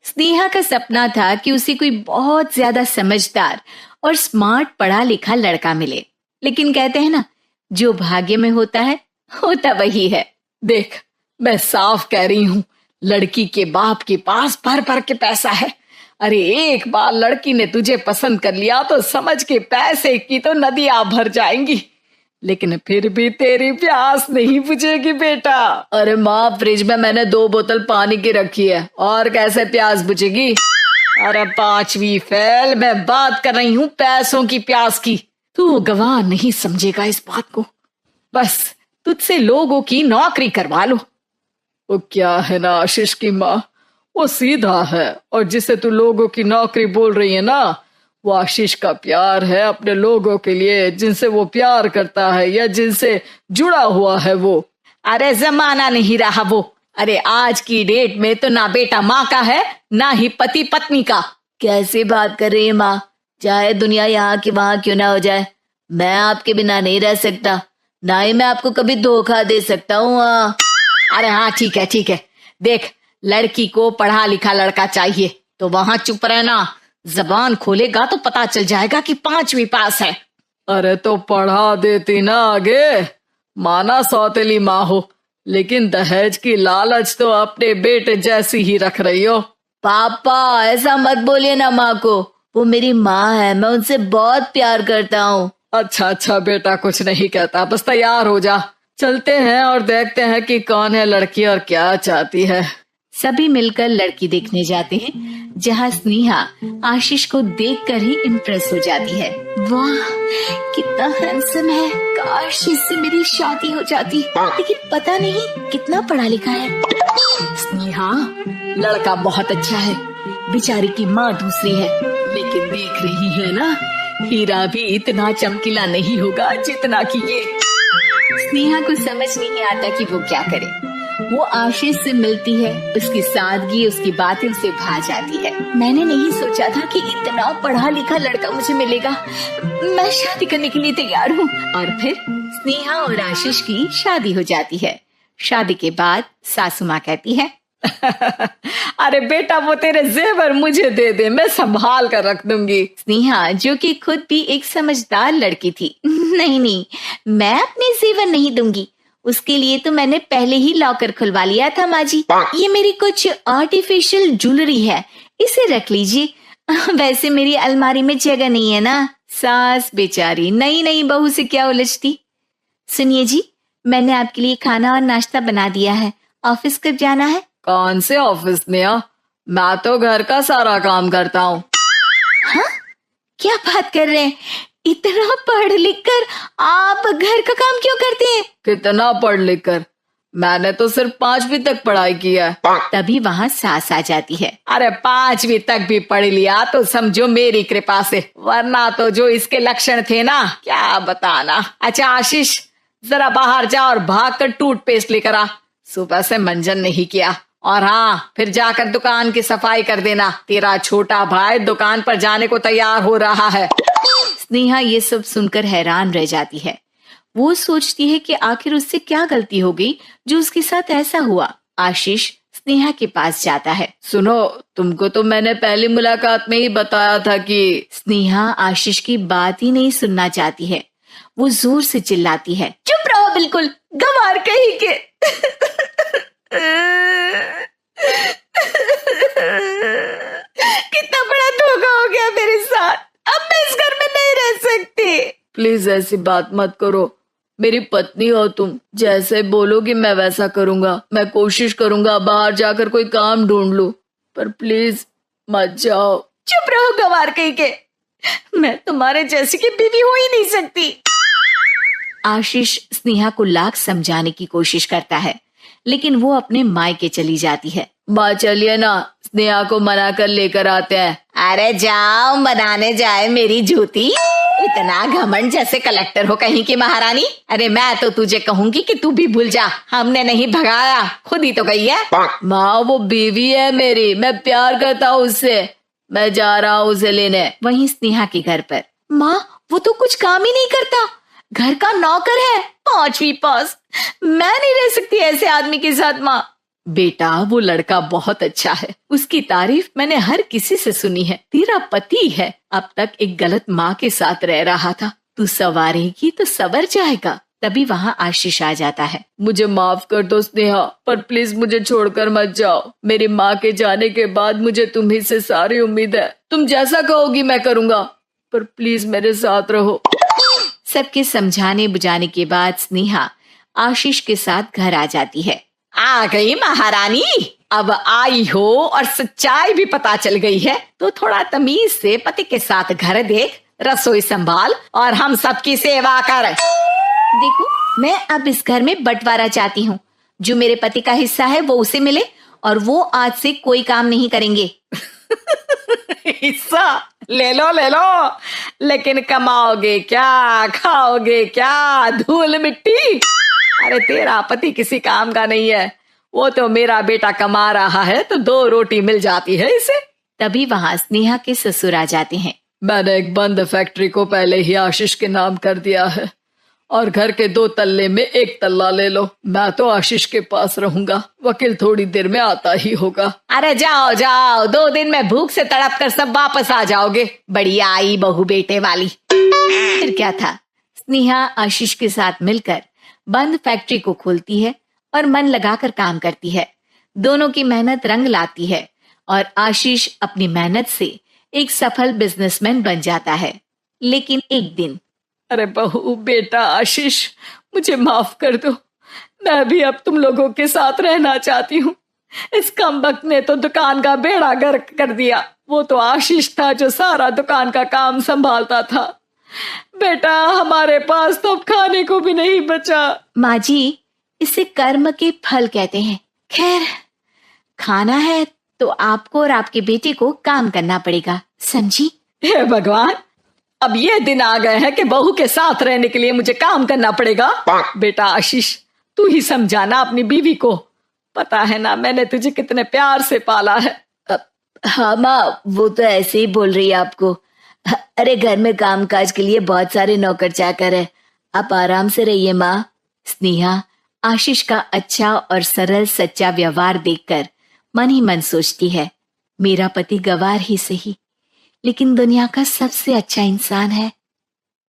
स्नेहा का सपना था कि उसे कोई बहुत ज्यादा समझदार और स्मार्ट पढ़ा लिखा लड़का मिले, लेकिन कहते हैं ना, जो भाग्य में होता है होता वही है। देख, मैं साफ कह रही हूँ, लड़की के बाप के पास भर भर के पैसा है। अरे एक बार लड़की ने तुझे पसंद कर लिया तो समझ के पैसे की तो नदियां भर जाएंगी, लेकिन फिर भी तेरी प्यास नहीं बुझेगी बेटा। अरे माँ, फ्रिज में मैंने 2 बोतल पानी की रखी है, और कैसे प्यास बुझेगी। अरे 5वीं फेल, मैं बात कर रही हूँ पैसों की प्यास की। तू गवाह नहीं समझेगा इस बात को। बस तुझसे लोगों की नौकरी करवा लो। वो क्या है ना आशीष की माँ, वो सीधा है, और जिसे तू लोगों की नौकरी बोल रही है ना, वो आशीष का प्यार है अपने लोगों के लिए, जिनसे वो प्यार करता है या जिनसे जुड़ा हुआ है वो। अरे जमाना नहीं रहा वो। अरे आज की डेट में तो ना बेटा माँ का है, ना ही पति पत्नी का। कैसी बात कर रही है माँ? चाहे दुनिया यहाँ की वहां क्यों ना हो जाए, मैं आपके बिना नहीं रह सकता, ना ही मैं आपको कभी धोखा दे सकता हूँ। अरे हाँ, ठीक है ठीक है। देख, लड़की को पढ़ा लिखा लड़का चाहिए तो वहां चुप रहना। जबान खोलेगा तो पता चल जाएगा कि 5वीं पास है। अरे तो पढ़ा देती ना आगे। माना सौतेली माँ हो, लेकिन दहेज की लालच तो अपने बेटे जैसी ही रख रही हो। पापा ऐसा मत बोलिए ना माँ को, वो मेरी माँ है, मैं उनसे बहुत प्यार करता हूँ। अच्छा अच्छा बेटा, कुछ नहीं कहता, बस तैयार हो जा, चलते हैं और देखते हैं कि कौन है लड़की और क्या चाहती है। सभी मिलकर लड़की देखने जाते हैं, जहाँ स्नेहा आशीष को देखकर ही इम्प्रेस हो जाती है। वाह, कितना हैंडसम है, काश इससे मेरी शादी हो जाती, लेकिन पता नहीं कितना पढ़ा लिखा है। स्नेहा, लड़का बहुत अच्छा है, बेचारी की माँ दूसरी है, लेकिन देख रही है ना, हीरा भी इतना चमकीला नहीं होगा जितना कि ये। स्नेहा को समझ नहीं आता कि वो क्या करे। वो आशीष से मिलती है, उसकी सादगी, उसकी बातें उसे भा जाती है। मैंने नहीं सोचा था कि इतना पढ़ा लिखा लड़का मुझे मिलेगा। मैं शादी करने के लिए तैयार हूँ। और फिर स्नेहा और आशीष की शादी हो जाती है। शादी के बाद सासू माँ कहती है, अरे बेटा, वो तेरे जेवर मुझे दे दे, मैं संभाल कर रख दूंगी। स्नेहा, जो कि खुद भी एक समझदार लड़की थी, नहीं नहीं, मैं अपने जेवर नहीं दूंगी, उसके लिए तो मैंने पहले ही लॉकर खुलवा लिया था माँ जी। ये मेरी कुछ आर्टिफिशियल ज्वेलरी है, इसे रख लीजिए। वैसे मेरी अलमारी में जगह नहीं है ना। सास बेचारी नई नई बहू से क्या उलझती। सुनिए जी, मैंने आपके लिए खाना और नाश्ता बना दिया है, ऑफिस कब जाना है? कौन से ऑफिस में? मैं तो घर का सारा काम करता हूँ। हाँ, क्या बात कर रहे हैं? इतना पढ़ लिख कर आप घर का काम क्यों करते हैं? कितना पढ़ लिख कर? मैंने तो सिर्फ 5वीं तक पढ़ाई की है। तभी वहाँ सास आ जाती है। अरे 5वीं तक भी पढ़ लिया तो समझो मेरी कृपा से, वरना तो जो इसके लक्षण थे ना, क्या बताना। अच्छा आशीष, जरा बाहर जा और भाग कर टूथपेस्ट लेकर आ, सुबह से मंजन नहीं किया। और हाँ, फिर जाकर दुकान की सफाई कर देना, तेरा छोटा भाई दुकान पर जाने को तैयार हो रहा है। स्नेहा ये सब सुनकर हैरान रह जाती है। वो सोचती है कि आखिर उससे क्या गलती हो गई जो उसके साथ ऐसा हुआ। आशीष स्नेहा के पास जाता है। सुनो, तुमको तो मैंने पहली मुलाकात में ही बताया था कि। स्नेहा आशीष की बात ही नहीं सुनना चाहती है। वो जोर से चिल्लाती है, चुप रहो, बिल्कुल गंवार कहीं के। कितना बड़ा धोखा हो गया मेरे साथ, अब मैं इस घर में नहीं रह सकती। प्लीज ऐसी बात मत करो, मेरी पत्नी हो तुम, जैसे बोलोगी मैं वैसा करूंगा। मैं कोशिश करूंगा बाहर जाकर कोई काम ढूंढ लूं, पर प्लीज मत जाओ। चुप रहो गंवार कहीं के, मैं तुम्हारे जैसी की बीवी हो ही नहीं सकती। आशीष स्नेहा को लाख समझाने की कोशिश करता है, लेकिन वो अपने मायके चली जाती है। माँ चलिए ना, स्नेहा को मना कर लेकर आते हैं। अरे जाओ, मनाने जाए मेरी जूती। इतना घमंड, जैसे कलेक्टर हो कहीं की महारानी। अरे मैं तो तुझे कहूंगी कि तू भी भूल जा, हमने नहीं भगाया, खुद ही तो गई है। माँ वो बीवी है मेरी, मैं प्यार करता हूँ उससे, मैं जा रहा हूँ उसे लेने। वहीं स्नेहा के घर पर, माँ वो तो कुछ काम ही नहीं करता, घर का नौकर है, 5वीं पास। मैं नहीं रह सकती ऐसे आदमी के साथ माँ। बेटा वो लड़का बहुत अच्छा है, उसकी तारीफ मैंने हर किसी से सुनी है। तेरा पति है, अब तक एक गलत माँ के साथ रह रहा था, तू संवारेगी तो संवर जाएगा। तभी वहाँ आशीष आ जाता है। मुझे माफ कर दो स्नेहा, पर प्लीज मुझे छोड़कर मत जाओ। मेरी माँ के जाने के बाद मुझे तुम्ही से सारी उम्मीद है। तुम जैसा कहोगी मैं करूँगा, पर प्लीज मेरे साथ रहो। सबके समझाने बुझाने के बाद स्नेहा आशीष के साथ घर आ जाती है। आ गई महारानी, अब आई हो और सच्चाई भी पता चल गई है, तो थोड़ा तमीज से पति के साथ घर देख, रसोई संभाल और हम सबकी सेवा कर। देखो, मैं अब इस घर में बंटवारा चाहती हूँ। जो मेरे पति का हिस्सा है वो उसे मिले और वो आज से कोई काम नहीं करेंगे। हिस्सा ले लो, लेकिन कमाओगे क्या, खाओगे क्या, धूल मिट्टी? अरे तेरा पति किसी काम का नहीं है, वो तो मेरा बेटा कमा रहा है तो 2 रोटी मिल जाती है इसे। तभी वहाँ स्नेहा के ससुर आ जाते हैं। मैंने एक बंद फैक्ट्री को पहले ही आशीष के नाम कर दिया है और घर के 2 तल्ले में 1 तल्ला ले लो। मैं तो आशीष के पास रहूंगा, वकील थोड़ी देर में आता ही होगा। अरे जाओ जाओ, 2 दिन में भूख से तड़प कर सब वापस आ जाओगे। बढ़िया आई बहू बेटे वाली। फिर क्या था, स्नेहा आशीष के साथ मिलकर बंद फैक्ट्री को खोलती है और मन लगाकर काम करती है। दोनों की मेहनत रंग लाती है और आशीष अपनी मेहनत से एक सफल बिजनेसमैन बन जाता है। लेकिन एक दिन, अरे बहू बेटा आशीष, मुझे माफ कर दो, मैं भी अब तुम लोगों के साथ रहना चाहती हूँ। इस कमबख्त ने तो दुकान का बेड़ा गर्क कर दिया। वो तो आशीष था जो सारा दुकान का काम संभालता था। बेटा हमारे पास तो अब खाने को भी नहीं बचा। माँ जी, इसे कर्म के फल कहते हैं। खैर, खाना है तो आपको और आपके बेटे को काम करना पड़ेगा, समझी? हे भगवान, अब ये दिन आ गए हैं कि बहू के साथ रहने के लिए मुझे काम करना पड़ेगा। बेटा आशीष, तू ही समझाना अपनी बीवी को। पता है ना मैंने तुझे कितने प्यार से पाला है। हाँ माँ, वो तो ऐसे ही बोल रही है आपको। अरे घर में काम काज के लिए बहुत सारे नौकर चाकर है, आप आराम से रहिए माँ। स्नेहा आशीष का अच्छा और सरल सच्चा व्यवहार देखकर मन ही मन सोचती है, मेरा पति गवार ही सही, लेकिन दुनिया का सबसे अच्छा इंसान है।